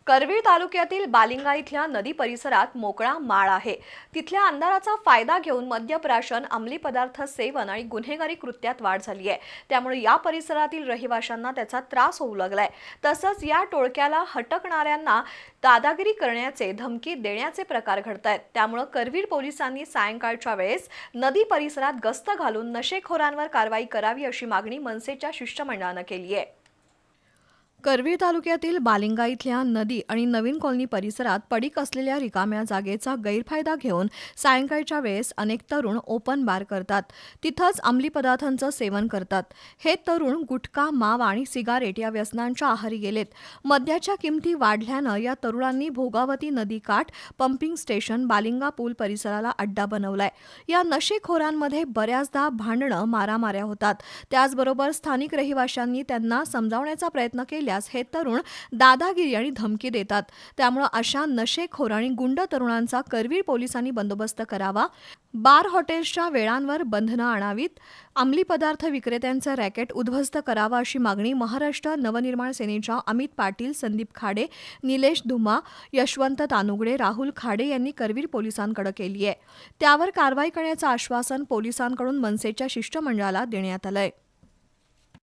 करवीर तालुक्यातील बालिंगा इथल्या नदी परिसरात मोकळा माळ आहे। तिथल्या अंधाराचा फायदा घेऊन मद्यप्राशन, अंमली पदार्थ सेवन आणि गुन्हेगारी कृत्यात वाढ झाली आहे। त्यामुळे या परिसरातील रहिवाशांना त्याचा त्रास होऊ लागलाय। तसंच या टोळक्याला हटकणाऱ्यांना दादागिरी करण्याचे, धमकी देण्याचे प्रकार घडतायत। त्यामुळे करवीर पोलिसांनी सायंकाळच्या वेळेस नदी परिसरात गस्त घालून नशेखोरांवर कारवाई करावी अशी मागणी मनसेच्या शिष्टमंडळाने केली आहे। करवीर तालुक्यातील बालिंगा इथल्या नदी आणि नवीन कॉलनी परिसरात पडीक असलेल्या रिकाम्या जागेचा गैरफायदा घेऊन सायंकाळच्या वेळेस अनेक तरुण ओपन बार करतात। तिथंच अंमली पदार्थांचं सेवन करतात। हे तरुण गुटखा, मावा आणि सिगारेट या व्यसनांच्या आहारी गेलेत। मद्याच्या किमती वाढल्यानं या तरुणांनी भोगावती नदीकाठ, पंपिंग स्टेशन, बालिंगा पूल परिसराला अड्डा बनवलाय। या नशेखोरांमध्ये बऱ्याचदा भांडणं, मारामाऱ्या होतात। त्याचबरोबर स्थानिक रहिवाशांनी त्यांना समजावण्याचा प्रयत्न केला हे तरुण दादागिरी आणि धमकी देतात। त्यामुळे अशा नशेखोर आणि गुंड तरुणांचा करवीर पोलिसांनी बंदोबस्त करावा, बार हॉटेल्सच्या वेळांवर बंधनं आणावीत, अंमली पदार्थ विक्रेत्यांचं रॅकेट उद्ध्वस्त करावा अशी मागणी महाराष्ट्र नवनिर्माण सेनेच्या अमित पाटील, संदीप खाडे, निलेश धुमा, यशवंत तानुगडे, राहुल खाडे यांनी करवीर पोलिसांकडे केली आहे। त्यावर कारवाई करण्याचं आश्वासन पोलिसांकडून मनसेच्या शिष्टमंडळाला देण्यात आलंय।